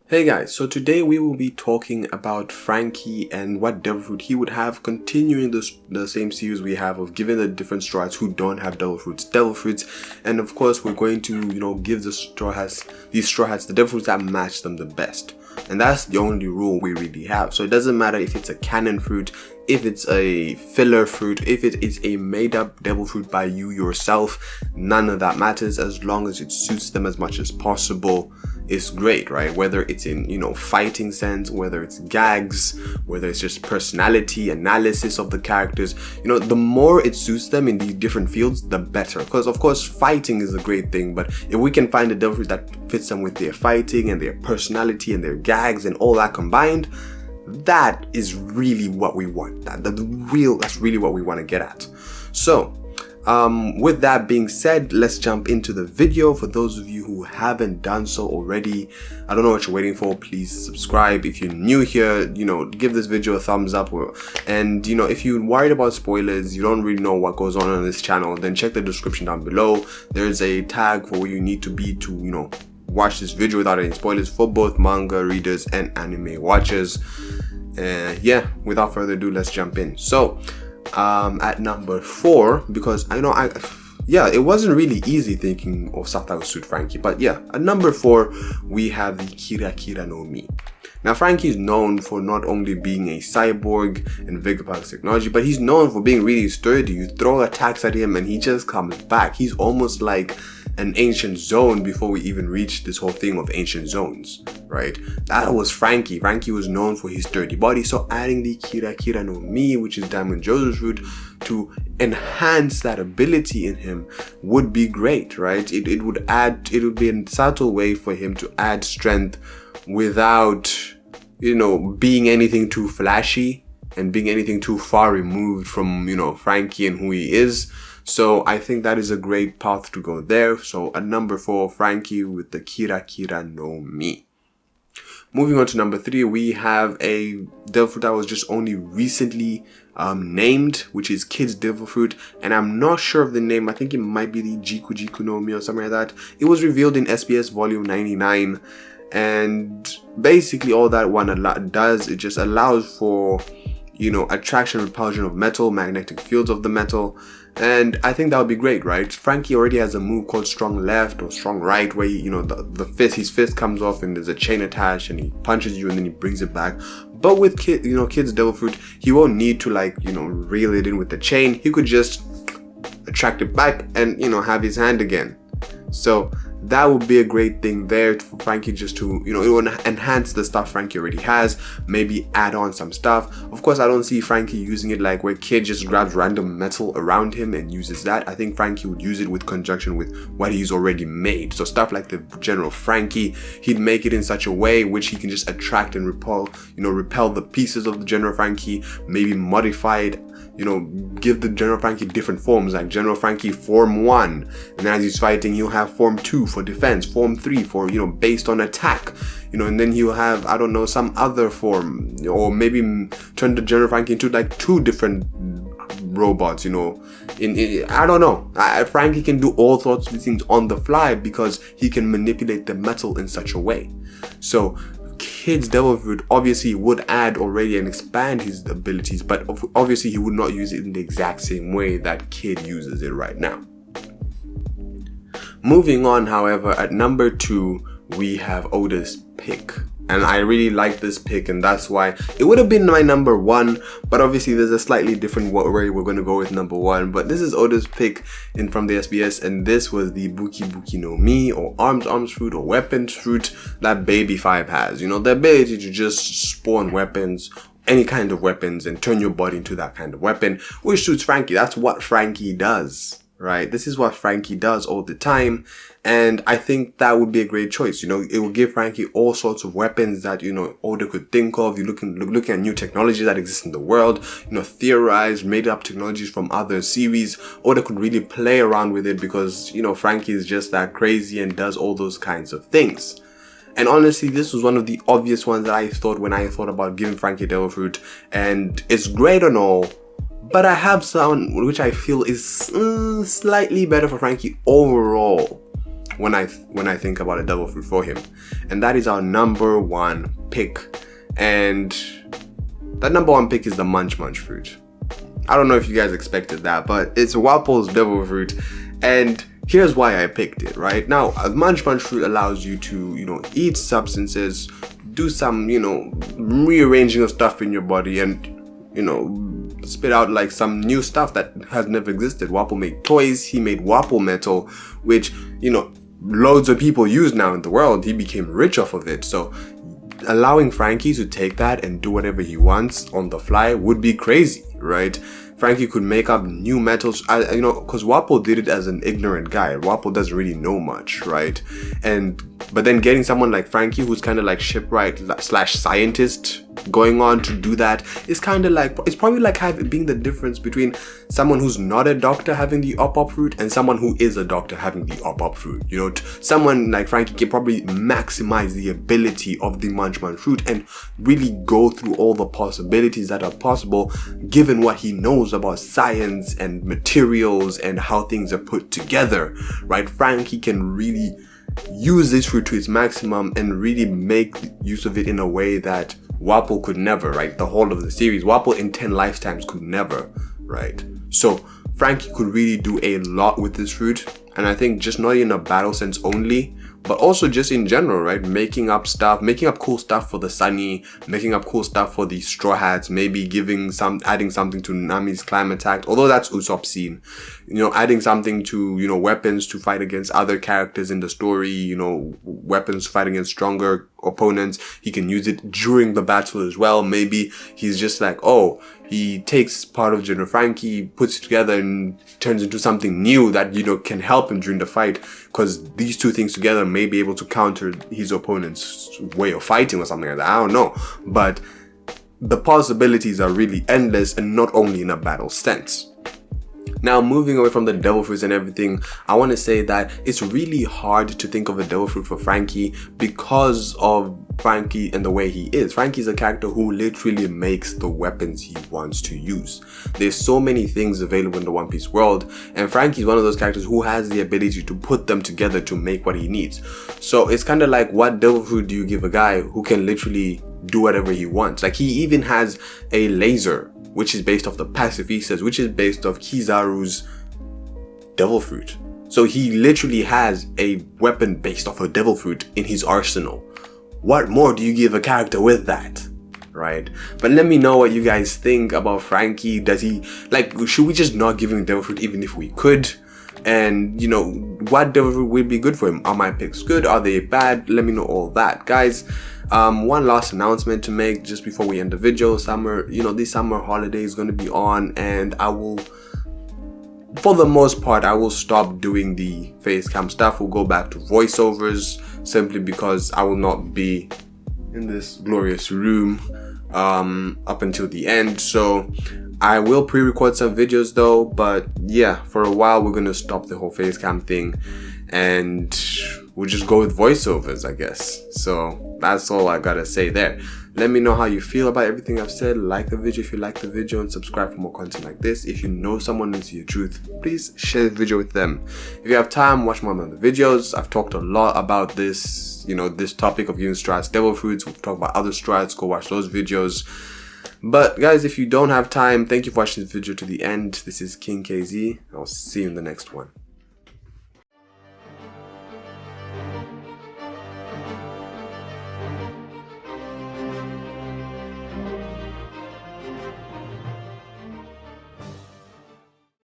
Hey guys, so today we will be talking about Franky and what devil fruit he would have, continuing the same series we have of giving the different straw hats who don't have devil fruits, and of course we're going to give these straw hats the devil fruits that match them the best. And that's the only rule we really have. So it doesn't matter if it's a canon fruit, if it's a filler fruit, if it is a made up devil fruit by you yourself, none of that matters as long as it suits them as much as possible. It's great, right? Whether it's in fighting sense, whether it's gags, whether it's just personality analysis of the characters, the more it suits them in these different fields, the better. Because of course fighting is a great thing, but if we can find a devil fruit that fits them with their fighting and their personality and their gags and all that combined, that is really what we want. That's really what we want to get at. So with that being said, let's jump into the video. For those of you who haven't done so already, I don't know what you're waiting for. Please subscribe. If you're new here, give this video a thumbs up. And if you're worried about spoilers, you don't really know what goes on this channel, then check the description down below. There's a tag for where you need to be to watch this video without any spoilers for both manga readers and anime watchers. Yeah, without further ado, let's jump in. So at number 4, because it wasn't really easy thinking of stuff that would suit Franky, but yeah, at number 4 we have the Kira no Mi. Now Franky is known for not only being a cyborg and Vegapack's technology, but he's known for being really sturdy. You throw attacks at him and he just comes back. He's almost like an ancient zone before we even reached this whole thing of ancient zones, right? That was Franky. Franky was known for his sturdy body, so adding the Kira no Mi, which is Diamond Joseph's root, to enhance that ability in him would be great, right? It would be a subtle way for him to add strength without being anything too flashy and being anything too far removed from Franky and who he is. So I think that is a great path to go there. So at number 4, Franky with the Kira no Mi. Moving on to number 3, we have a devil fruit that was just only recently named, which is Kid's Devil Fruit, and I'm not sure of the name. I think it might be the Jiku no Mi or something like that. It was revealed in SBS volume 99, and basically all that one does, it just allows for attraction, repulsion of metal, magnetic fields of the metal. And I think that would be great, right? Franky already has a move called strong left or strong right, where his fist comes off and there's a chain attached and he punches you and then he brings it back. But with Kid's Devil Fruit, he won't need to reel it in with the chain. He could just attract it back and have his hand again. So that would be a great thing there for Franky, just to it will enhance the stuff Franky already has, maybe add on some stuff. Of course, I don't see Franky using it like where Kid just grabs random metal around him and uses that. I think Franky would use it with conjunction with what he's already made. So stuff like the General Franky, he'd make it in such a way which he can just attract and repel the pieces of the General Franky, maybe modify it, give the General Franky different forms, like General Franky form 1, and as he's fighting he'll have form 2 for defense, form 3 for based on attack, and then he'll have, I don't know, some other form, or maybe turn the General Franky into like 2 different robots, I don't know. Franky can do all sorts of things on the fly because he can manipulate the metal in such a way. So Kid's Devil Fruit obviously would add already and expand his abilities, but obviously he would not use it in the exact same way that Kid uses it right now. Moving on, however, at number 2 we have Oda's pick, and I really like this pick, and that's why it would have been my number 1, but obviously there's a slightly different way we're going to go with number 1. But this is Oda's pick from the SBS, and this was the Buki no Mi, or arms fruit, or weapons fruit that Baby 5 has. The ability to just spawn weapons, any kind of weapons, and turn your body into that kind of weapon, which suits Franky. That's what Franky does, right? This is what Franky does all the time, and I think that would be a great choice. It will give Franky all sorts of weapons that Oda could think of. You're looking at new technology that exists in the world, theorized, made up technologies from other series. Oda could really play around with it because Franky is just that crazy and does all those kinds of things. And honestly, this was one of the obvious ones that I thought when I thought about giving Franky Devil Fruit, and it's great and all, but I have some which I feel is slightly better for Franky overall. when I think about a devil fruit for him, and that is our number one pick. And that number one pick is the Munch Munch fruit. I don't know if you guys expected that, but it's Wapple's devil fruit, and here's why I picked it. Right now, a Munch Munch fruit allows you to, you know, eat substances, do some, you know, rearranging of stuff in your body, and, you know, spit out like some new stuff that has never existed. Wapple made toys. He made Wapple metal, which, you know, loads of people use now in the world. He became rich off of it. So allowing Franky to take that and do whatever he wants on the fly would be crazy, right? Franky could make up new metals, you know, because Wapple did it as an ignorant guy. Wapple doesn't really know much, right? But then getting someone like Franky, who's kind of like shipwright / scientist, going on to do that is kind of like, it's probably like being the difference between someone who's not a doctor having the Ussop fruit and someone who is a doctor having the Ussop fruit. You know, someone like Franky can probably maximize the ability of the Munch Munch fruit and really go through all the possibilities that are possible given what he knows about science and materials and how things are put together, right? Franky can really use this fruit to its maximum and really make use of it in a way that Wapple could never, right? The whole of the series, Wapple in 10 lifetimes could never, right? So Franky could really do a lot with this fruit, and I think just not in a battle sense only, but also just in general, right? Making up cool stuff for the Sunny, making up cool stuff for the Straw Hats, maybe adding something to Nami's climb attack, although that's Ussop's scene. You know, adding something to, you know, weapons to fight against other characters in the story, you know, weapons to fight against stronger opponents. He can use it during the battle as well. Maybe he's just like, oh, he takes part of General Franky, puts it together and turns into something new that, you know, can help him during the fight, because these two things together may be able to counter his opponent's way of fighting or something like that. I don't know, but the possibilities are really endless, and not only in a battle sense. Now, moving away from the devil fruits and everything, I want to say that it's really hard to think of a devil fruit for Franky because of Franky and the way he is. Franky's a character who literally makes the weapons he wants to use. There's so many things available in the One Piece world, and Franky's one of those characters who has the ability to put them together to make what he needs. So it's kind of like, what devil fruit do you give a guy who can literally do whatever he wants? Like, he even has a laser, which is based off the Pacifistas, which is based off Kizaru's devil fruit. So he literally has a weapon based off a devil fruit in his arsenal. What more do you give a character with that, right? But let me know what you guys think about Franky. Does he, like, should we just not give him devil fruit even if we could? And, you know, what devil fruit would be good for him? Are my picks good? Are they bad? Let me know all that, guys. One last announcement to make just before we end the video. This summer holiday is going to be on, and I will, for the most part, I will stop doing the face cam stuff. We'll go back to voiceovers, simply because I will not be in this glorious room up until the end. So I will pre-record some videos though, but yeah, for a while we're gonna stop the whole face cam thing and we'll just go with voiceovers, I guess. So that's all I gotta say there. Let me know how you feel about everything I've said. Like the video if you like the video, and subscribe for more content like this. If you know someone into your truth, please share the video with them. If you have time, watch more of the videos. I've talked a lot about this, this topic of giving strats devil fruits. We've talked about other strats. Go watch those videos. But guys, if you don't have time, thank you for watching this video to the end. This is King KZ. I'll see you in the next one.